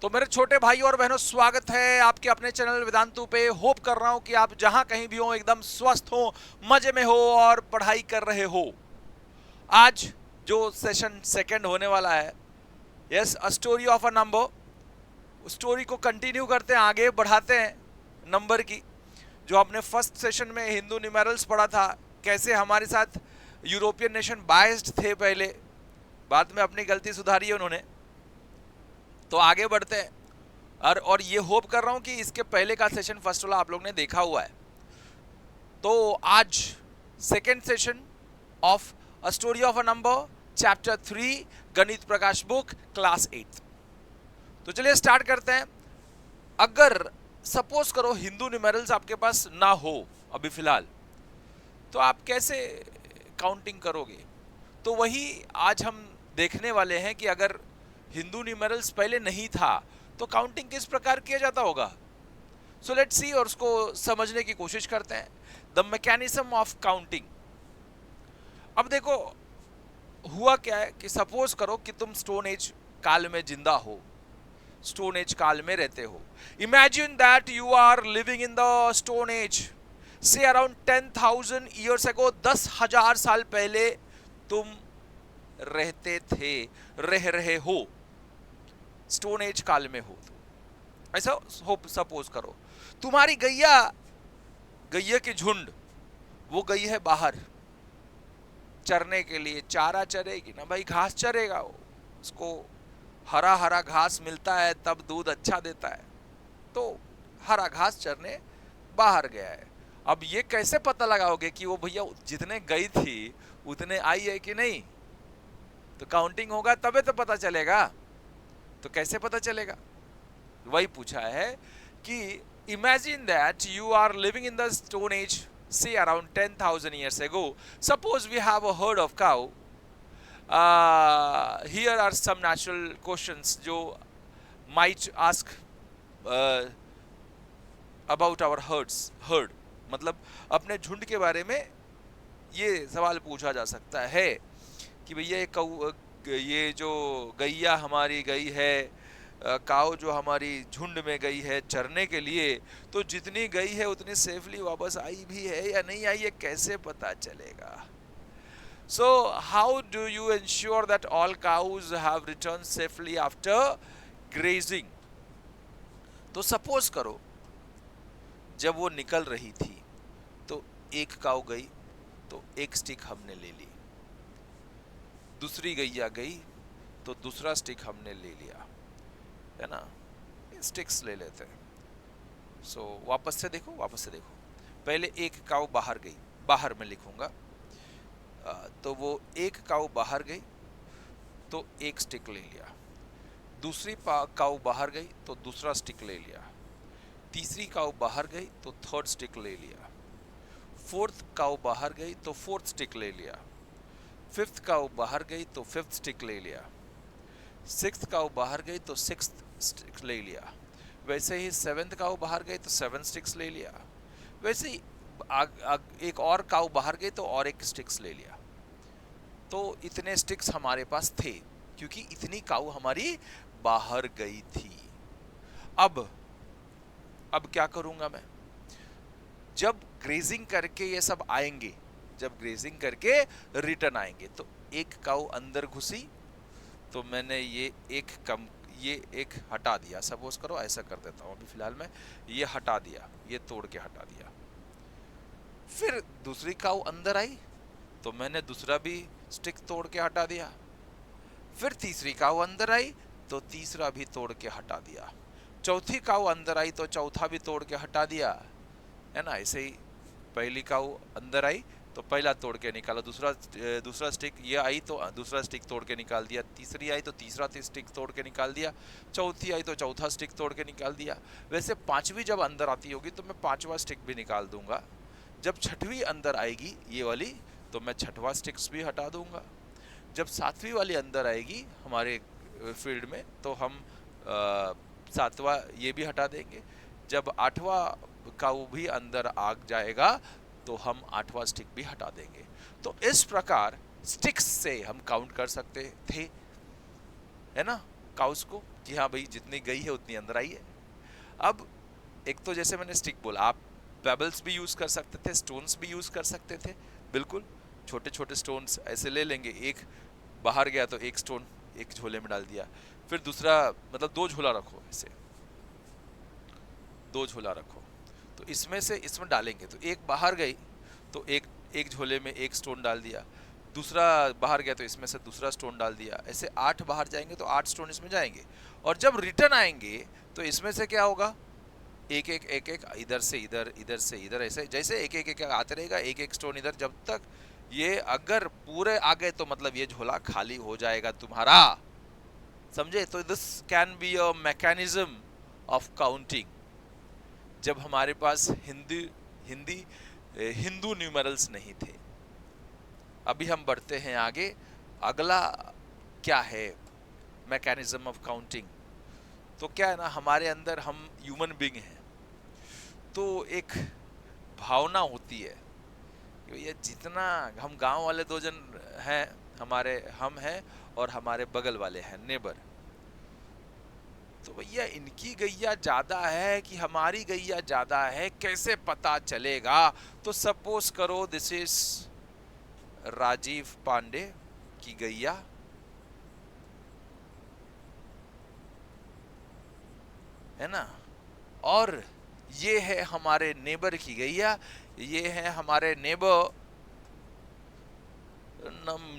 तो मेरे छोटे भाई और बहनों, स्वागत है आपके अपने चैनल वेदांतु पे। होप कर रहा हूं कि आप जहां कहीं भी हो एकदम स्वस्थ हो, मजे में हो और पढ़ाई कर रहे हो। आज जो सेशन सेकंड होने वाला है, yes, a story of a number, story को कंटिन्यू करते हैं, आगे बढ़ाते हैं नंबर की। जो आपने फर्स्ट सेशन में हिंदू न्यूमेरल्स पढ़ा था, कैसे हमारे साथ यूरोपियन नेशन बायस्ड थे पहले, बाद में अपनी गलती सुधारी है उन्होंने। तो आगे बढ़ते हैं और ये होप कर रहा हूं कि इसके पहले का सेशन फर्स्ट वाला आप लोग ने देखा हुआ है। तो आज second session of a story of a number, chapter 3, गणित प्रकाश बुक, क्लास 8। तो चलिए स्टार्ट करते हैं। अगर सपोज करो हिंदू न्यूमेरल्स आपके पास ना हो अभी फिलहाल, तो आप कैसे काउंटिंग करोगे? तो वही आज हम देखने वाले हैं कि अगर हिंदू न्यूमेरल्स पहले नहीं था तो काउंटिंग किस प्रकार किया जाता होगा। सो लेट्स सी और उसको समझने की कोशिश करते हैं। The mechanism of counting. अब देखो, हुआ क्या है कि सपोज करो कि तुम स्टोन एज काल में जिंदा हो, स्टोन एज काल में रहते हो। Imagine that you are living in the stone age, say around 10,000 years ago, 10,000 साल पहले तुम रहते थे, रह रहे हो, स्टोन एज काल में हो। ऐसा होप सपोज करो। तुम्हारी गैया, गैया की झुंड, वो गई है बाहर चरने के लिए। चारा चरेगी ना भाई, घास चरेगा वो, उसको हरा हरा घास मिलता है तब दूध अच्छा देता है। तो हरा घास चरने बाहर गया है। अब ये कैसे पता लगाओगे कि वो भैया जितने गई थी उतने आई है कि नहीं? तो काउंटिंग होगा तबे तो पता चलेगा। तो कैसे पता चलेगा? वही पूछा है कि imagine that you are living in the stone age, say around 10,000 years ago. Suppose we have a herd of cow. Here are some natural questions जो might ask uh, about our herd, मतलब अपने झुंड के बारे में ये सवाल पूछा जा सकता है कि भैया ये जो गैया हमारी गई है, काऊ जो हमारी झुंड में गई है चरने के लिए, तो जितनी गई है उतनी सेफली वापस आई भी है या नहीं आई, ये कैसे पता चलेगा? So how do you ensure that all cows have return safely after grazing? तो सपोज करो जब वो निकल रही थी तो एक काऊ गई तो एक स्टिक हमने ले ली, दूसरी गैया गई तो दूसरा स्टिक हमने ले लिया, है ना? स्टिक्स ले लेते हैं। सो वापस से देखो, वापस से देखो। पहले एक काऊ बाहर गई, बाहर में लिखूंगा। तो वो एक काऊ बाहर गई तो एक स्टिक ले लिया, दूसरी काऊ बाहर गई तो दूसरा स्टिक ले लिया, तीसरी काऊ बाहर गई तो थर्ड स्टिक ले लिया, फोर्थ काऊ बाहर गई तो फोर्थ स्टिक ले लिया, फिफ्थ काऊ बाहर गई तो फिफ्थ स्टिक ले लिया, सिक्स्थ काऊ बाहर गई तो सिक्स्थ स्टिक्स ले लिया, वैसे ही सेवेंथ काऊ बाहर गई तो सेवन स्टिक्स ले लिया, वैसे ही एक और काऊ बाहर गई तो और एक स्टिक्स ले लिया। तो इतने स्टिक्स हमारे पास थे क्योंकि इतनी काऊ हमारी बाहर गई थी। अब क्या करूंगा मैं? जब ग्रेजिंग करके ये सब आएंगे, जब ग्रेजिंग करके रिटर्न आएंगे, तो एक काऊ अंदर घुसी तो मैंने ये एक हटा दिया। सपोज करो ऐसा कर देता हूं अभी फिलहाल मैं, ये हटा दिया, ये तोड़ के हटा दिया। फिर दूसरी काऊ अंदर आई तो मैंने दूसरा भी स्टिक तोड़ के हटा दिया। फिर तीसरी काऊ अंदर आई तो तीसरा भी तोड़ के हटा दिया। चौथी काऊ अंदर आई तो चौथा भी तोड़ के हटा दिया, है ना? ऐसे ही पहली काऊ अंदर आई तो पहला तोड़ के निकाला, दूसरा स्टिक ये आई तो दूसरा स्टिक तोड़ के निकाल दिया, तीसरी आई तो तीसरा स्टिक तोड़ के निकाल दिया, चौथी आई तो चौथा स्टिक तोड़ के निकाल दिया। वैसे पांचवी जब अंदर आती होगी तो मैं पांचवा स्टिक भी निकाल दूंगा। जब छठवीं अंदर आएगी ये वाली तो मैं छठवां स्टिक्स भी हटा दूंगा। जब सातवीं वाली अंदर आएगी हमारे फील्ड में तो हम सातवां ये भी हटा देंगे। जब आठवां काऊ भी अंदर आ जाएगा तो हम आठवां स्टिक भी हटा देंगे। तो इस प्रकार स्टिक्स से हम काउंट कर सकते थे, है ना, काउस को। कि हाँ भाई जितनी गई है उतनी अंदर आई है। अब एक तो जैसे मैंने स्टिक बोला, आप पेबल्स भी यूज कर सकते थे, स्टोन्स भी यूज कर सकते थे, बिल्कुल छोटे छोटे स्टोन्स ऐसे ले लेंगे, एक बाहर गया तो एक स्टोन एक झोले में डाल दिया, फिर दूसरा मतलब दो झोला रखो, ऐसे दो झोला रखो, तो इसमें से इसमें डालेंगे तो एक बाहर गई तो एक एक झोले में एक स्टोन डाल दिया, दूसरा बाहर गया तो इसमें से दूसरा स्टोन डाल दिया, ऐसे 8 बाहर जाएंगे तो 8 स्टोन इसमें जाएंगे, और जब रिटर्न आएंगे तो इसमें से क्या होगा, एक एक एक एक इधर से इधर, इधर से इधर, ऐसे जैसे एक एक एक आते रहेगा, एक एक स्टोन इधर, जब तक ये अगर पूरे आ गए तो मतलब ये झोला खाली हो जाएगा तुम्हारा, समझे। तो this can be a mechanism of counting. जब हमारे पास हिंदी हिंदी हिंदू न्यूमेरल्स नहीं थे। अभी हम बढ़ते हैं आगे, अगला क्या है मैकेनिज्म ऑफ काउंटिंग। तो क्या है ना, हमारे अंदर हम ह्यूमन बीइंग हैं, तो एक भावना होती है कि भैया जितना हम गांव वाले दो जन हैं हमारे, हम हैं और हमारे बगल वाले हैं नेबर, तो भैया इनकी गैया ज्यादा है कि हमारी गैया ज्यादा है, कैसे पता चलेगा। तो सपोज करो दिस इज राजीव पांडे की गैया, है ना, और ये है हमारे नेबर की गैया, ये है हमारे नेबर,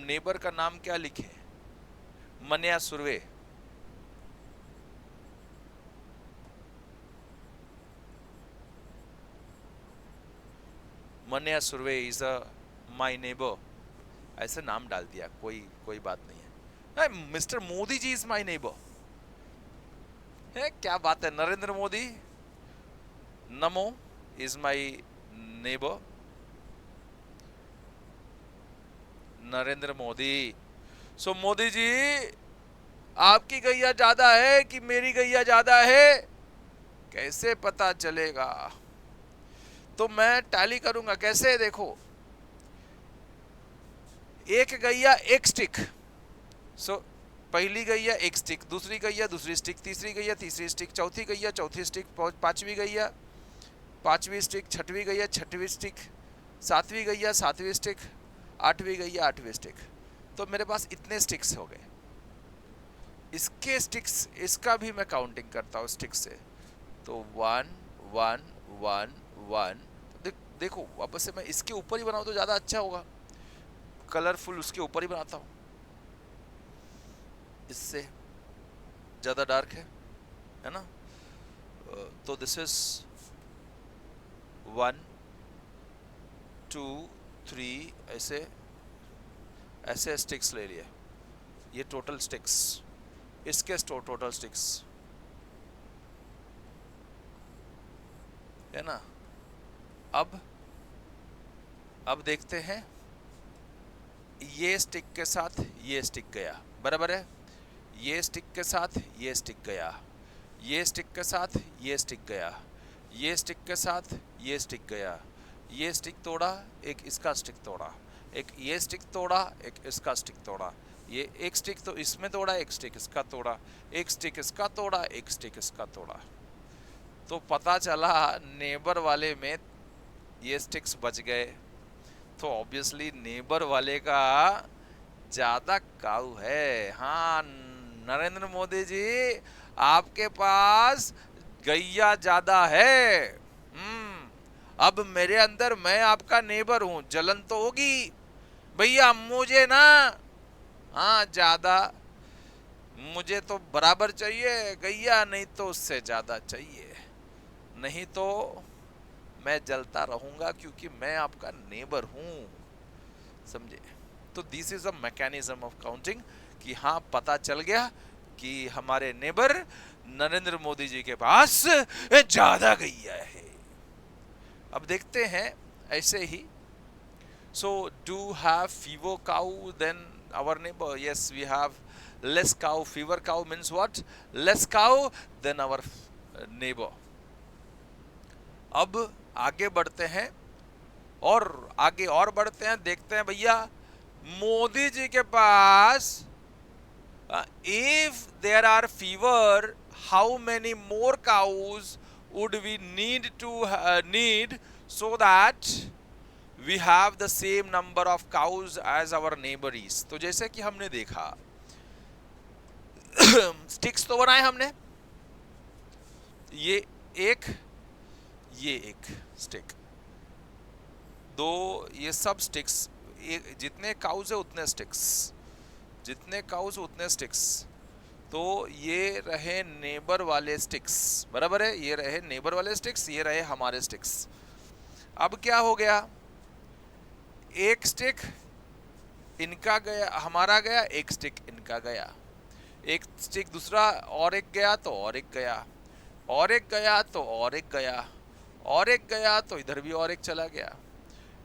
नेबर का नाम क्या लिखे, Manya Surve, Manya Surve is a my neighbour, ऐसे नाम डाल दिया, कोई कोई बात नहीं है। Mr Modi ji is my neighbour है, क्या बात है, Narendra Modi, NaMo is my neighbour, Narendra Modi. So Modi ji आपकी गैया ज्यादा है कि मेरी गैया ज्यादा है, कैसे पता चलेगा। तो मैं टैली करूंगा कैसे, देखो एक गैया एक स्टिक, सो पहली गैया एक स्टिक, दूसरी गैया दूसरी स्टिक, तीसरी गैया तीसरी स्टिक, चौथी गैया चौथी स्टिक, पांचवी गैया पांचवी स्टिक, छठवीं गैया छठवीं स्टिक, सातवीं गैया सातवीं स्टिक, आठवीं गैया आठवीं स्टिक। तो मेरे पास इतने स्टिक्स हो गए, इसके स्टिक्स, इसका भी मैं काउंटिंग करता हूँ स्टिक से, तो 1 1 1 1। देखो वापस से मैं इसके ऊपर ही बनाऊं तो ज्यादा अच्छा होगा, कलरफुल उसके ऊपर ही बनाता हूं, इससे ज्यादा डार्क है ना। तो दिस इज 1 2 3, ऐसे ऐसे स्टिक्स ले लिए, ये टोटल स्टिक्स, इसके टोटल स्टिक्स है ना। अब देखते हैं, ये स्टिक के साथ ये स्टिक गया, बराबर है, ये स्टिक के साथ ये स्टिक गया, ये स्टिक के साथ ये स्टिक गया, ये स्टिक के साथ ये स्टिक गया, ये स्टिक तोड़ा, एक इसका स्टिक तोड़ा, एक ये स्टिक तोड़ा, एक इसका स्टिक तोड़ा, ये एक स्टिक तो इसमें तोड़ा, एक स्टिक इसका तोड़ा, एक स्टिक इसका तोड़ा, एक स्टिक इसका तोड़ा। तो पता चला नेबर वाले में ये स्टिक्स बच गए, तो ऑब्वियसली नेबर वाले का ज्यादा काऊ है। हाँ नरेंद्र मोदी जी, आपके पास गैया ज्यादा है। अब मेरे अंदर, मैं आपका नेबर हूं, जलन तो होगी भैया मुझे ना, हाँ ज्यादा, मुझे तो बराबर चाहिए गैया, नहीं तो उससे ज्यादा चाहिए, नहीं तो मैं जलता रहूंगा क्योंकि मैं आपका नेबर हूं, समझे। तो this is a mechanism of counting, कि हाँ पता चल गया कि हमारे नेबर नरेंद्र मोदी जी के पास ज्यादा गैया है। अब देखते हैं ऐसे ही, so do have fewer cow than our neighbour, yes we have less cow, fewer cow means what, less cow than our neighbour. अब आगे बढ़ते हैं, और आगे और बढ़ते हैं, देखते हैं भैया मोदी जी के पास If there are fewer, how many more cows would we need to need so that we have the same number of cows as our neighbor is? तो जैसे कि हमने देखा स्टिक्स तो बनाए हमने, ये एक स्टिक, दो, ये सब स्टिक्स, जितने काउज है उतने स्टिक्स, जितने काउज उतने स्टिक्स। तो ये रहे नेबर वाले स्टिक्स, बराबर है, ये रहे नेबर वाले स्टिक्स, ये रहे हमारे स्टिक्स। अब क्या हो गया, एक स्टिक इनका गया, हमारा गया, एक स्टिक इनका गया, एक स्टिक दूसरा और एक गया तो और एक गया, और एक गया तो और एक गया, और एक गया तो इधर भी और एक चला गया,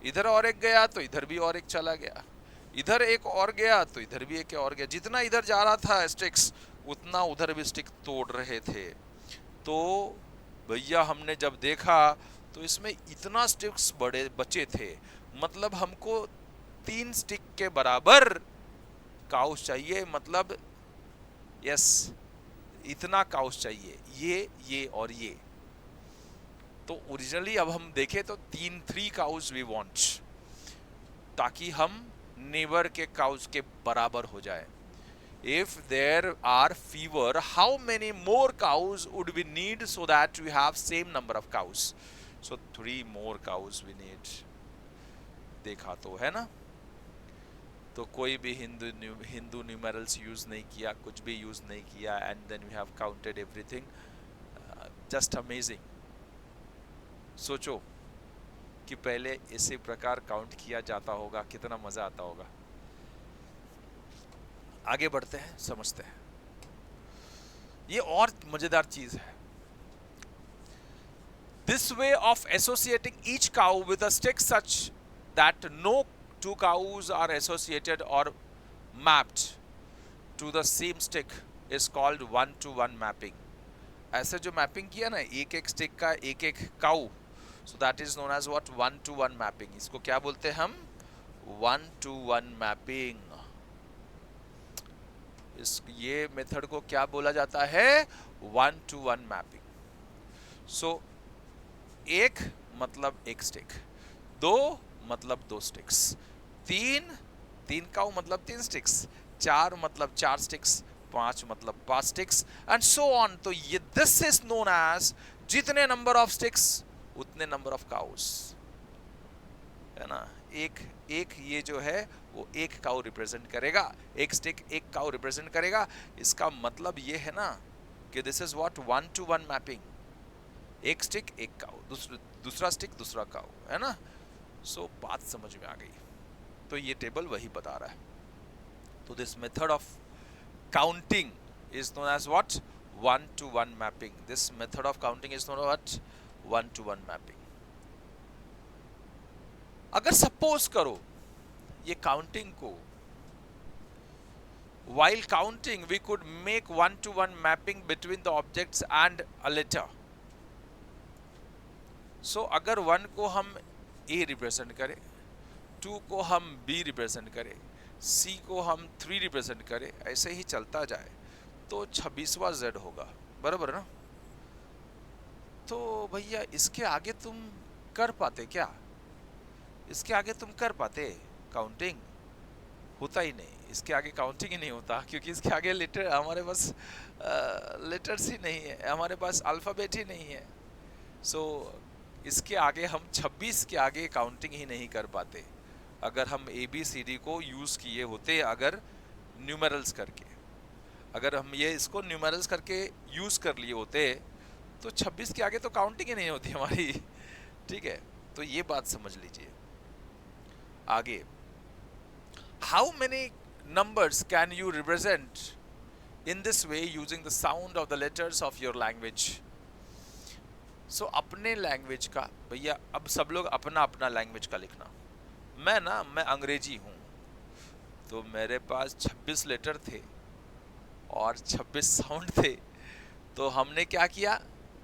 इधर और एक गया तो इधर भी और एक चला गया, इधर एक और गया तो इधर भी एक और गया। जितना इधर जा रहा था स्टिक्स उतना उधर भी स्टिक तोड़ रहे थे। तो भैया हमने जब देखा तो इसमें इतना स्टिक्स बड़े बचे थे, मतलब हमको 3 स्टिक के बराबर काउस चाहिए, मतलब यस इतना काउस चाहिए, ये और ये। तो ओरिजिनली अब हम देखें तो 3 काउस वी वांट, ताकि हम नेबर के काउस के बराबर हो जाए। If there are fewer, how many more cows would we need so that we have same number of cows? So 3 more cows we need. देखा तो है ना, तो कोई भी हिंदू न्यूमेरल्स यूज नहीं किया, कुछ भी यूज नहीं किया, and then we have counted everything. Just amazing. सोचो कि पहले इसी प्रकार काउंट किया जाता होगा, कितना मजा आता होगा। आगे बढ़ते हैं, समझते हैं। ये और मजेदार चीज है। This way of associating each cow with a stick such that no 2 cows are associated or mapped to the same stick is called 1-to-1 mapping. ऐसे जो मैपिंग किया ना एक एक स्टिक का एक एक काऊ, so that is known as what? 1-to-1 mapping. इसको क्या बोलते हैं हम? 1-to-1 mapping. ये मेथड को क्या बोला जाता है? 1-to-1 mapping. सो एक मतलब एक स्टिक, 2 मतलब 2 स्टिक्स, 3 काउ मतलब 3 स्टिक्स, 4 मतलब 4 स्टिक्स, 5 मतलब 5 स्टिक्स, एंड सो ऑन। तो ये दिस इज नोन एज जितने नंबर ऑफ स्टिक्स उतने नंबर ऑफ काउस, है ना। एक ये जो है वो एक काउ रिप्रेजेंट करेगा, एक स्टिक एक काउ रिप्रेजेंट करेगा। इसका मतलब ये है ना कि this is what? 1-to-1 mapping. एक स्टिक एक काउ, दूसरा स्टिक दूसरा काउ, है ना। सो बात समझ में आ गई। तो ये टेबल वही बता रहा है। तो this method of counting is known as what? 1-to-1 mapping. This method of counting is known what? 1-to-1 mapping. अगर सपोज करो ये काउंटिंग को, while counting we could make 1-to-1 mapping between the objects and a letter. So अगर 1 को हम A represent करें, 2 को हम B रिप्रेजेंट करें, C को हम 3 रिप्रेजेंट करें, ऐसे ही चलता जाए तो 26वां Z होगा, बराबर ना। तो भैया इसके आगे तुम कर पाते क्या? इसके आगे तुम कर पाते? काउंटिंग होता ही नहीं, इसके आगे काउंटिंग ही नहीं होता, क्योंकि इसके आगे लेटर, हमारे पास लेटर्स ही नहीं है, हमारे पास अल्फ़ाबेट ही नहीं है। सो इसके आगे हम 26 के आगे काउंटिंग ही नहीं कर पाते। अगर हम ABCD को यूज़ किए होते, अगर न्यूमेरल्स करके, अगर हम ये इसको न्यूमेरल्स करके यूज़ कर लिए होते तो 26 के आगे तो काउंटिंग ही नहीं होती हमारी। ठीक है, तो ये बात समझ लीजिए। आगे, how many numbers can you represent in this way using the sound of the letters of your language? So अपने लैंग्वेज का, भैया अब सब लोग अपना अपना लैंग्वेज का लिखना। मैं अंग्रेजी हूँ, तो मेरे पास 26 लेटर थे और 26 साउंड थे, तो हमने क्या किया?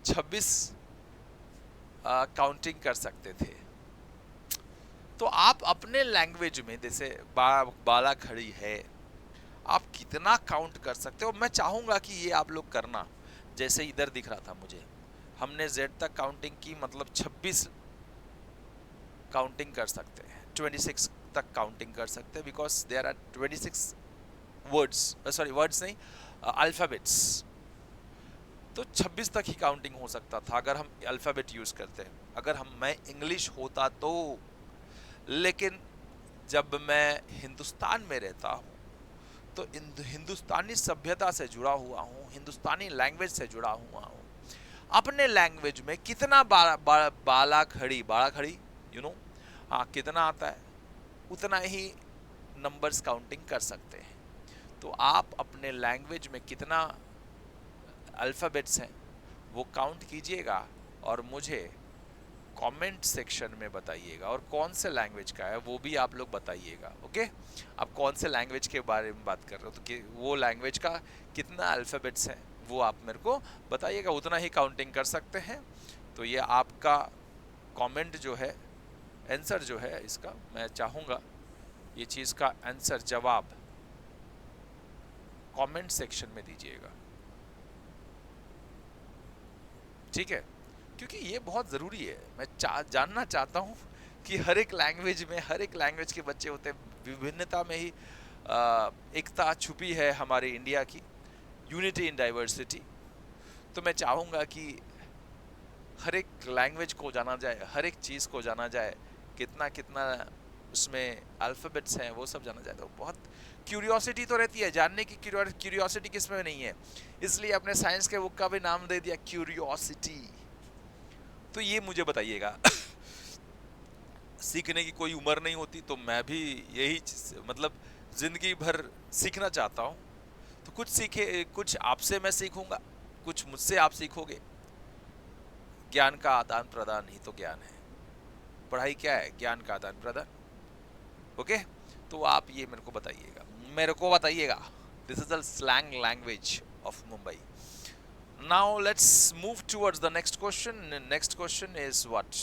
26 काउंटिंग कर सकते थे। तो आप अपने लैंग्वेज में, जैसे बाला खड़ी है, आप कितना काउंट कर सकते हो। मैं चाहूंगा कि ये आप लोग करना, जैसे इधर दिख रहा था मुझे, हमने Z तक काउंटिंग की, मतलब 26 काउंटिंग कर सकते हैं, 26 तक काउंटिंग कर सकते हैं, because there are 26 words, sorry words नहीं, अल्फाबेट्स। तो 26 तक ही काउंटिंग हो सकता था अगर हम अल्फाबेट यूज करते हैं, अगर मैं इंग्लिश होता तो। लेकिन जब मैं हिंदुस्तान में रहता हूँ तो हिंदुस्तानी सभ्यता से जुड़ा हुआ हूँ, हिंदुस्तानी लैंग्वेज से जुड़ा हुआ हूँ। अपने लैंग्वेज में कितना बाला खड़ी यू नो, हाँ कितना आता है, उतना ही नंबर्स काउंटिंग कर सकते हैं। तो आप अपने लैंग्वेज में कितना अल्फ़ाबेट्स हैं वो काउंट कीजिएगा और मुझे कमेंट सेक्शन में बताइएगा, और कौन से लैंग्वेज का है वो भी आप लोग बताइएगा। ओके, आप कौन से लैंग्वेज के बारे में बात कर रहे हो, तो वो लैंग्वेज का कितना अल्फ़ाबेट्स हैं वो आप मेरे को बताइएगा, उतना ही काउंटिंग कर सकते हैं। तो ये आपका कमेंट जो है, आंसर जो है इसका, मैं चाहूँगा ये चीज़ का आंसर, जवाब कमेंट सेक्शन में दीजिएगा, ठीक है, क्योंकि ये बहुत ज़रूरी है। मैं जानना चाहता हूँ कि हर एक लैंग्वेज में, हर एक लैंग्वेज के बच्चे होते हैं, विभिन्नता में ही एकता छुपी है हमारे इंडिया की, यूनिटी इन डाइवर्सिटी। तो मैं चाहूँगा कि हर एक लैंग्वेज को जाना जाए, हर एक चीज़ को जाना जाए, कितना कितना उसमें अल्फ़ाबेट्स हैं वो सब जाना जाए। तो बहुत क्यूरियोसिटी तो रहती है, जानने की क्यूरियोसिटी किसमें नहीं है, इसलिए अपने साइंस के बुक का भी नाम दे दिया क्यूरियोसिटी। तो ये मुझे बताइएगा सीखने की कोई उम्र नहीं होती, तो मैं भी यही मतलब ज़िंदगी भर सीखना चाहता हूँ। तो कुछ आपसे मैं सीखूंगा, कुछ मुझसे आप सीखोगे। ज्ञान का आदान प्रदान ही तो ज्ञान है। पढ़ाई क्या है? ज्ञान का आदान प्रदान। ओके, तो आप ये मेरे को बताइएगा। This is the slang language of Mumbai. Now let's move towards the next question. Next question is what?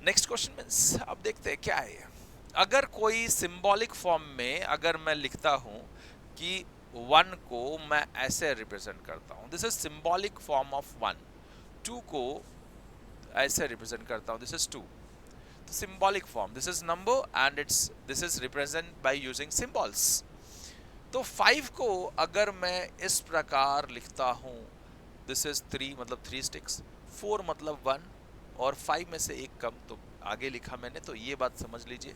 Next question means, अब देखते हैं क्या है। अगर कोई सिंबॉलिक फॉर्म में अगर मैं लिखता हूं कि 1 को मैं ऐसे रिप्रेजेंट करता हूं, this is symbolic form of 1। 2 को ऐसे रिप्रेजेंट करता हूं, this is 2। symbolic form, this is number and this is represent by using symbols। तो 5 को अगर मैं इस प्रकार लिखता हूं, this is 3 मतलब 3 sticks, 4 मतलब 1 और 5 में से एक कम, तो आगे लिखा मैंने, तो ये बात समझ लीजिए।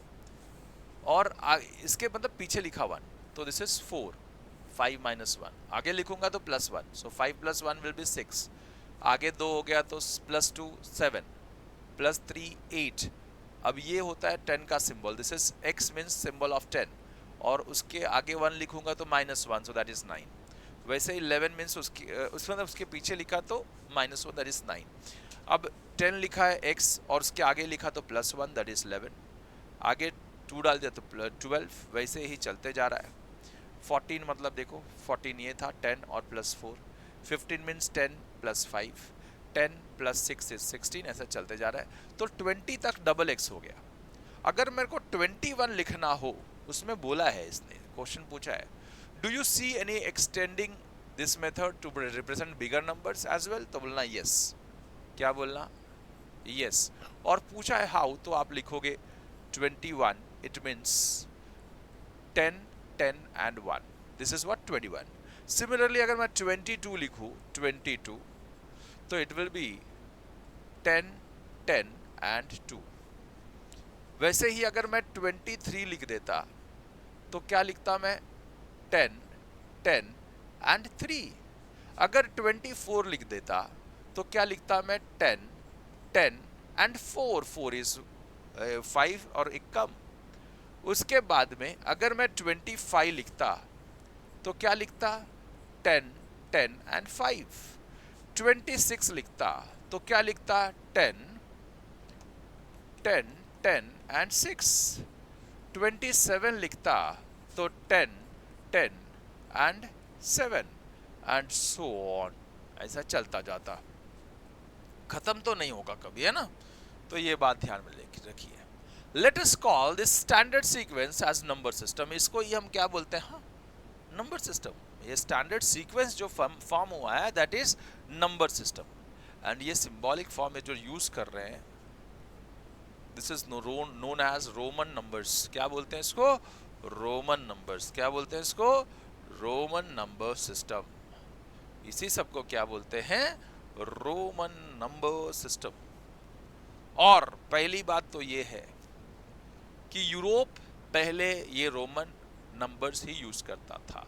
और इसके मतलब पीछे लिखा 1, तो this is 4, 5 minus 1, आगे लिखूंगा तो +1, so 5 plus 1 will be 6, आगे 2 हो गया तो +2 7, +3 8। अब ये होता है 10 का symbol, this is x means symbol of 10, और उसके आगे 1 लिखूंगा तो -1, सो दैट इज 9। वैसे ही 11 मीन्स उसके पीछे लिखा तो -1, दैट इज 9। अब 10 लिखा है x और उसके आगे लिखा तो +1, दैट इज 11, आगे 2 डाल दिया तो 12, वैसे ही चलते जा रहा है। 14 मतलब देखो 14 ये था 10 और +4, 15 मीन्स 10 + 5, 10 + 6 is 16, ऐसा चलते जा रहा है। तो 20 तक डबल x हो गया। अगर मेरे को 21 लिखना हो, उसमें बोला है, इसने क्वेश्चन पूछा है, do you see any extending this method to represent bigger numbers as well? तो बोलना यस। क्या बोलना? यस। और पूछा है हाउ, तो आप लिखोगे 21, it means 10 10 and 1, this is what 21। Similarly अगर मैं 22 लिखूं, 22, तो इट विल बी 10 10 and 2। वैसे ही अगर मैं 23 लिख देता तो क्या लिखता मैं? 10 10 and 3। अगर 24 लिख देता तो क्या लिखता मैं? 10 10 and 4, 4 is 5 और एक कम। उसके बाद में अगर मैं 25 लिखता तो क्या लिखता? 10 10 and 5। 26 लिखता तो क्या लिखता? 10 10 10 and 6। 27 लिखता तो 10 10 and 7 and so on, ऐसा चलता जाता, खत्म तो नहीं होगा कभी, है ना? तो ये बात ध्यान में रखिए। Let us call this standard sequence as number system. इसको ही हम क्या बोलते हैं? हाँ, नंबर सिस्टम। ये स्टैंडर्ड सीक्वेंस जो फॉर्म हुआ है that is number system. And ये सिंबॉलिक फॉर्म है जो यूज कर रहे हैं, this is known as Roman numbers. क्या बोलते हैं इसको? Roman numbers. क्या बोलते हैं इसको? Roman number system. इसी सब को क्या बोलते हैं? Roman number system. और पहली बात तो ये है कि यूरोप पहले ये रोमन नंबर्स ही यूज करता था।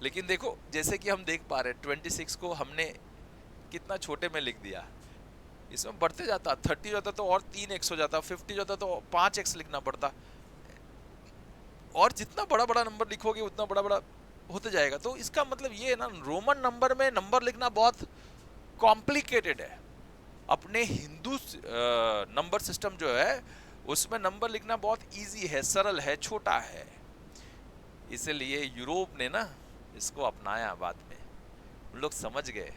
लेकिन देखो, जैसे कि हम देख पा रहे हैं 26 को हमने कितना छोटे में लिख दिया, इसमें बढ़ते जाता, 30 जाता तो और 3x हो जाता, 50 जाता तो 5x लिखना पड़ता, और जितना बड़ा बड़ा नंबर लिखोगे उतना बड़ा बड़ा होते जाएगा। तो इसका मतलब ये है ना, रोमन नंबर में नंबर लिखना बहुत कॉम्प्लिकेटेड है। अपने हिंदू नंबर सिस्टम जो है उसमें नंबर लिखना बहुत इजी है, सरल है, छोटा है। इसलिए यूरोप ने ना इसको अपनाया बाद में, उन लोग समझ गए,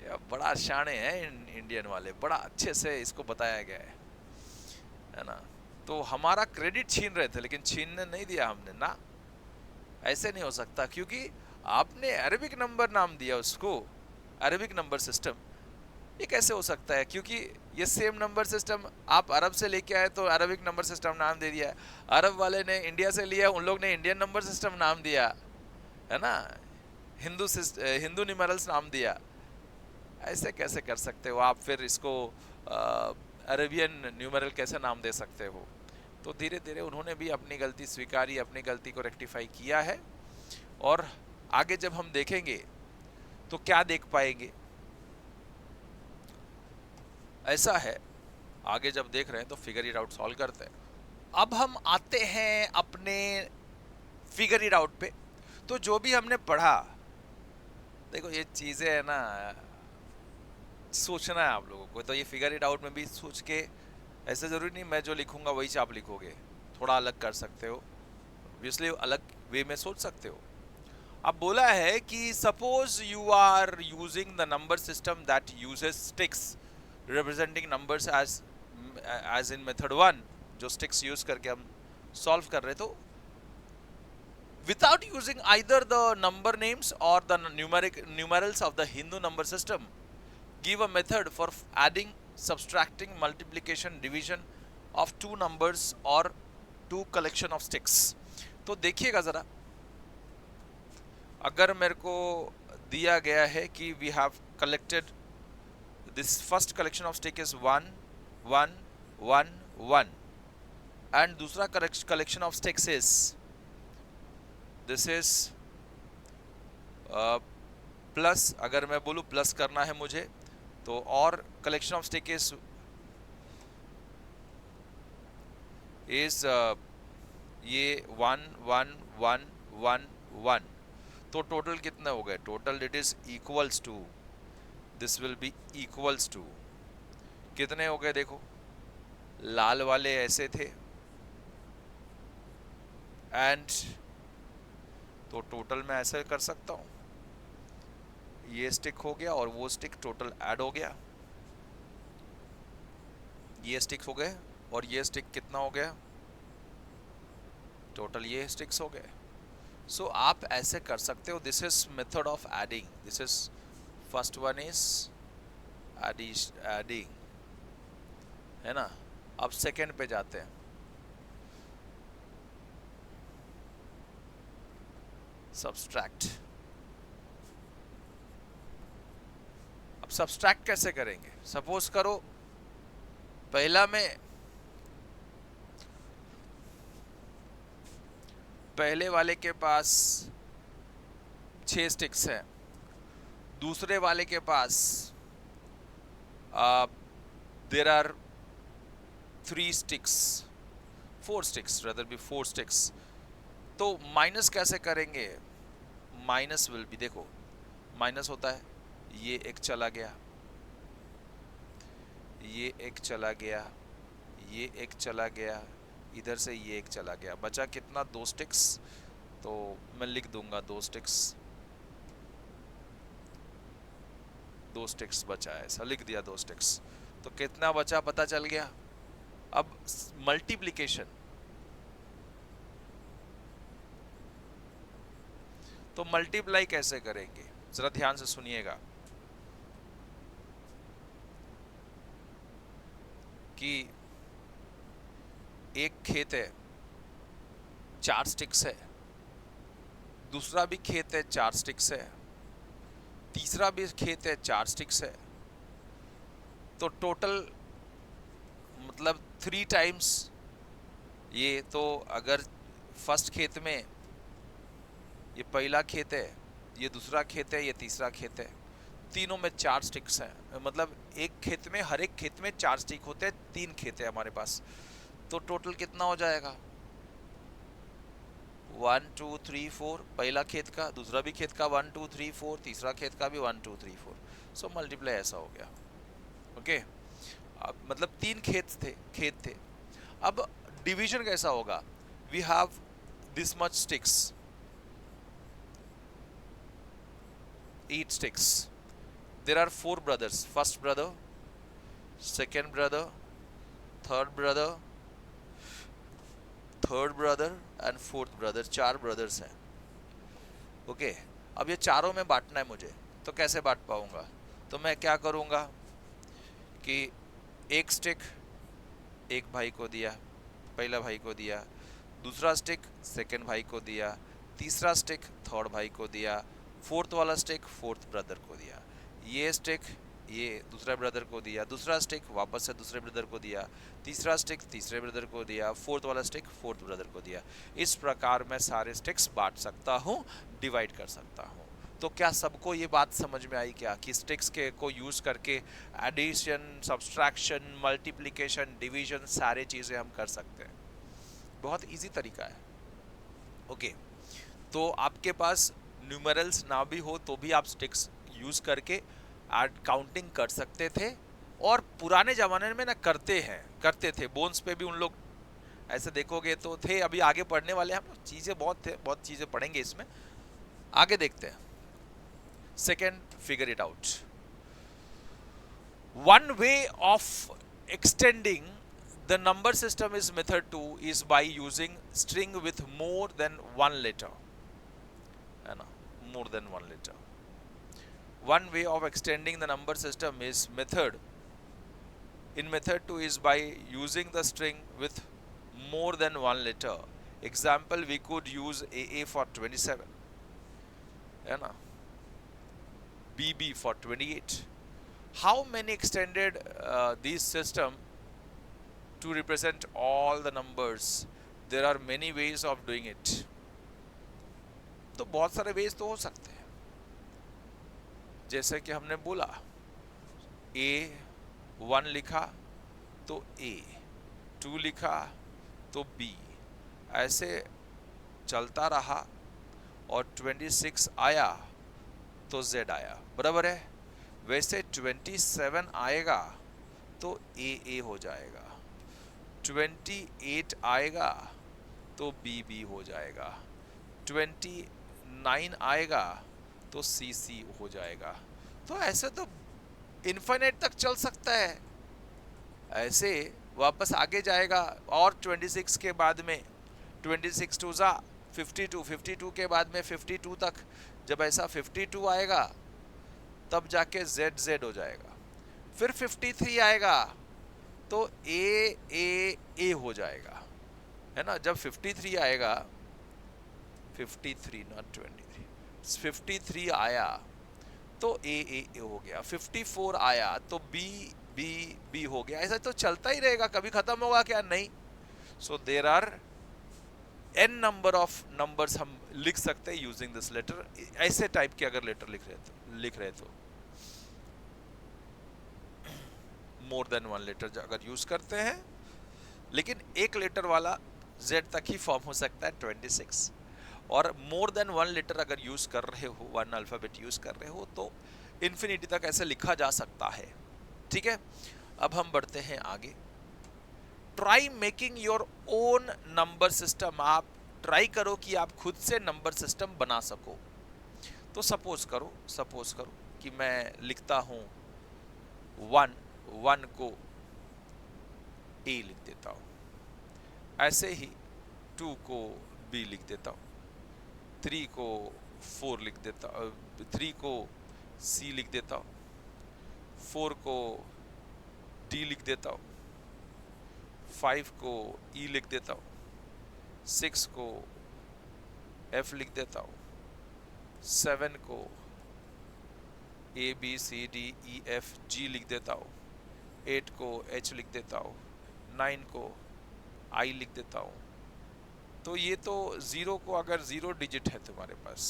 ये बड़ा शाणे हैं इंडियन वाले, बड़ा अच्छे से इसको बताया गया है ना। तो हमारा क्रेडिट छीन रहे थे, लेकिन छीनने नहीं दिया हमने ना, ऐसे नहीं हो सकता, क्योंकि आपने अरबिक नंबर नाम दिया उसको, अरबिक नंबर सिस्टम। ये कैसे हो सकता है? क्योंकि ये सेम नंबर सिस्टम आप अरब से लेके आए तो अरबिक नंबर सिस्टम नाम दे दिया, अरब वाले ने इंडिया से लिया, उन लोग ने इंडियन नंबर सिस्टम नाम दिया, है ना, हिंदू न्यूमेरल्स नाम दिया। ऐसे कैसे कर सकते हो आप? फिर इसको अरेबियन न्यूमेरल कैसे नाम दे सकते हो? तो धीरे धीरे उन्होंने भी अपनी गलती स्वीकारी, अपनी गलती को रेक्टिफाई किया है। और आगे जब हम देखेंगे तो क्या देख पाएंगे? ऐसा है, आगे जब देख रहे हैं तो फिगर इट आउट सॉल्व करते हैं। अब हम आते हैं अपने फिगर इट आउट पे। तो जो भी हमने पढ़ा, देखो ये चीजें है ना, सोचना है आप लोगों को। तो ये फिगर इट आउट में भी सोच के, ऐसे जरूरी नहीं मैं जो लिखूंगा वही आप लिखोगे, थोड़ा अलग कर सकते हो, ऑब्वियसली अलग वे में सोच सकते हो। अब बोला है कि suppose you are using the number system that uses sticks representing numbers as in method 1, जो स्टिक्स यूज करके हम सॉल्व कर रहे, तो without using either the number names or the numerals of the Hindu number system, give a method for adding, subtracting, multiplication, division of two numbers or two collection of sticks। तो देखिएगा जरा, अगर मेरे को दिया गया है कि we have collected this first collection of stick is 1 1 1 1 and दूसरा collection of sticks is this is plus, अगर मैं बोलूँ प्लस करना है मुझे तो, और कलेक्शन ऑफ स्टिक इज ये 1 1 1 1 1, तो टोटल कितने हो गए? Total it is equals to, this will be equals to, कितने हो गए? देखो लाल वाले ऐसे थे, एंड तो टोटल मैं ऐसे कर सकता हूं, ये स्टिक हो गया और वो स्टिक टोटल ऐड हो गया, ये स्टिक हो गए और ये स्टिक कितना हो गया? टोटल ये स्टिक्स हो गए। सो आप ऐसे कर सकते हो, this is method of adding, this is first one is adding, है ना। अब सेकेंड पे जाते हैं, सब्सट्रैक्ट। अब सब्सट्रैक्ट कैसे करेंगे? सपोज करो पहला में, पहले वाले के पास 6 स्टिक्स हैं, दूसरे वाले के पास there are 3 sticks, 4 sticks, rather be 4 sticks. तो माइनस कैसे करेंगे? माइनस विल भी, देखो माइनस होता है, ये एक चला गया, ये एक चला गया, ये एक चला गया, इधर से ये एक चला गया, बचा कितना? 2 स्टिक्स। तो मैं लिख दूंगा 2 स्टिक्स, 2 स्टिक्स बचा है, ऐसा लिख दिया 2 स्टिक्स। तो कितना बचा पता चल गया? अब मल्टीप्लिकेशन, तो मल्टीप्लाई कैसे करेंगे, जरा ध्यान से सुनिएगा कि एक खेत है 4 स्टिक्स है, दूसरा भी खेत है 4 स्टिक्स है, तीसरा भी खेत है 4 स्टिक्स है, तो टोटल मतलब 3 टाइम्स ये। तो अगर फर्स्ट खेत में ये पहला खेत है, ये दूसरा खेत है, ये तीसरा खेत है, तीनों में 4 स्टिक्स हैं, मतलब एक खेत में, हर एक खेत में 4 स्टिक होते हैं, 3 खेत है हमारे पास, तो टोटल कितना हो जाएगा 1 2 3 4, पहला खेत का, दूसरा भी खेत का 1 2 3 4, तीसरा खेत का भी 1 2 3 4, सो मल्टीप्लाई ऐसा हो गया। ओके, अब मतलब 3 खेत थे। अब डिवीजन कैसा होगा, we have this much sticks, 8 sticks. There are 4 brothers. First brother, second brother, third brother, third brother and fourth brother. 4 brothers हैं। ओके, अब ये चारों में बांटना है मुझे, तो कैसे बांट पाऊंगा, तो मैं क्या करूंगा कि एक स्टिक एक भाई को दिया, पहला भाई को दिया, दूसरा स्टिक सेकेंड भाई को दिया, तीसरा स्टिक थर्ड भाई को दिया, फोर्थ वाला स्टिक फोर्थ ब्रदर को दिया, ये स्टिक ये दूसरा ब्रदर को दिया, दूसरा स्टिक वापस से दूसरे ब्रदर को दिया, तीसरा स्टिक तीसरे ब्रदर को दिया, फोर्थ वाला स्टिक फोर्थ ब्रदर को दिया। इस प्रकार मैं सारे स्टिक्स बांट सकता हूँ, डिवाइड कर सकता हूँ। तो क्या सबको ये बात समझ में आई क्या कि स्टिक्स के को यूज करके एडिशन, सब्सट्रैक्शन, मल्टीप्लिकेशन, डिवीजन सारे चीजें हम कर सकते हैं। बहुत इजी तरीका है। ओके, तो आपके पास न्यूमरल्स ना भी हो तो भी आप स्टिक्स यूज करके काउंटिंग कर सकते थे, और पुराने जमाने में ना करते थे, बोन्स पे भी उन लोग ऐसे देखोगे तो थे। अभी आगे पढ़ने वाले हम लोग चीजें बहुत चीजें पढ़ेंगे इसमें, आगे देखते हैं। Second, figure it out. One way of extending the number system is method 2 is by using string with more than one letter, है ना, more than one letter. One way of extending the number system is in method 2 is by using the string with more than one letter. Example, we could use AA for 27, है ना, BB for 28. How many extended this system to represent all the numbers? There are many ways of doing it. तो बहुत सारे veg तो हो सकते हैं, जैसे कि हमने बोला A1 लिखा तो A2 लिखा तो B, ऐसे चलता रहा, और 26 आया तो Z आया, बराबर है। वैसे 27 आएगा तो AA हो जाएगा, 28 आएगा तो BB हो जाएगा, 29 आएगा तो CC हो जाएगा। तो ऐसे तो इन्फिनिट तक चल सकता है, ऐसे वापस आगे जाएगा, और 26 के बाद में 26 टू जा 52, 52 के बाद में 52 तक, जब ऐसा 52 आएगा तब जाके Z हो जाएगा, फिर 53 आएगा तो A हो जाएगा, है ना। जब 53 आएगा, 53 नॉट 23, 53 आया तो A हो गया, 54 आया तो B हो गया, ऐसा तो चलता ही रहेगा, कभी खत्म होगा क्या, नहीं। So there are n number of numbers हम लिख सकते हैं यूजिंग दिस लेटर। ऐसे टाइप के अगर लेटर लिख रहे तो मोर देन वन लेटर अगर यूज करते हैं, लेकिन एक लेटर वाला Z तक ही फॉर्म हो सकता है 26, और मोर देन वन लेटर अगर यूज कर रहे हो, वन अल्फाबेट यूज कर रहे हो, तो इन्फिनिटी तक ऐसे लिखा जा सकता है। ठीक है, अब हम बढ़ते हैं आगे। Try making your own number system. आप ट्राई करो कि आप खुद से नंबर सिस्टम बना सको। तो सपोज करो कि मैं लिखता हूं 1 को ए लिख देता हूँ। ऐसे ही 2 को बी लिख देता हूँ, 3 को 4 लिख देता, 3 को सी लिख देता हूँ, 4 को डी लिख देता हूँ, 5 को ई लिख देता हूँ, 6 को एफ लिख देता हूँ, 7 को A B C D E F G लिख देता हूँ, 8 को एच लिख देता हूँ, 9 को आई लिख देता हूँ। तो ये तो जीरो को, अगर 0 डिजिट है तुम्हारे पास,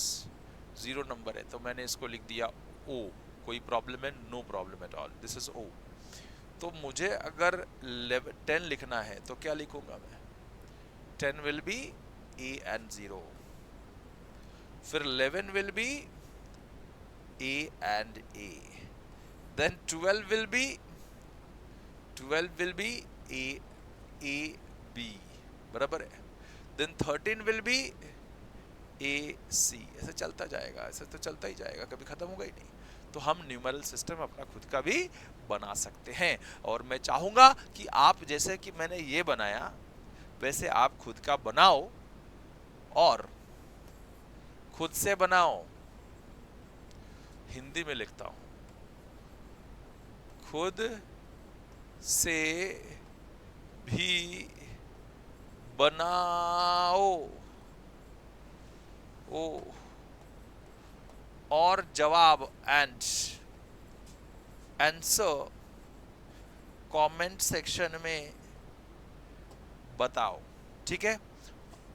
0 नंबर है, तो मैंने इसको लिख दिया ओ। कोई प्रॉब्लम है? No problem at all, this is O. तो मुझे अगर 10 लिखना है तो क्या लिखूंगा मैं? 10 विल बी ए एंड 0, फिर 11 will be A and A, then 12 will be A B, बराबर है। Then 13 will be A C. ऐसे चलता जाएगा, ऐसे तो चलता ही जाएगा, कभी खत्म होगा ही नहीं। तो हम न्यूमेरल सिस्टम अपना खुद का भी बना सकते हैं, और मैं चाहूंगा कि आप जैसे कि मैंने ये बनाया वैसे आप खुद का बनाओ, और खुद से बनाओ। हिंदी में लिखता हूं, खुद से भी बनाओ ओ, और जवाब आंसर कमेंट सेक्शन में बताओ। ठीक है,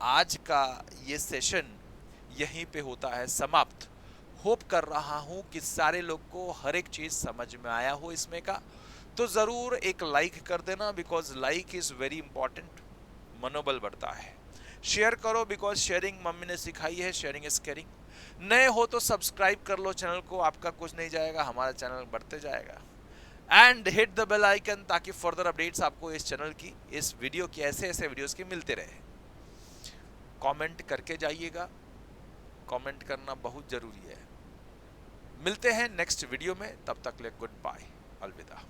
आज का ये सेशन यहीं पे होता है समाप्त। होप कर रहा हूं कि सारे लोग को हर एक चीज समझ में आया हो इसमें का। तो जरूर एक लाइक कर देना, because like is very important, मनोबल बढ़ता है। शेयर करो, बिकॉज शेयरिंग मम्मी ने सिखाई है, शेयरिंग इज केयरिंग। नए हो तो सब्सक्राइब कर लो चैनल को, आपका कुछ नहीं जाएगा, हमारा चैनल बढ़ते जाएगा। And hit the bell icon, ताकि फर्दर अपडेट्स आपको इस चैनल की, इस वीडियो की, ऐसे ऐसे वीडियोस की मिलते रहे। कमेंट करके जाइएगा, कमेंट करना बहुत जरूरी है। मिलते हैं नेक्स्ट वीडियो में, तब तक ले गुड बाय, अलविदा।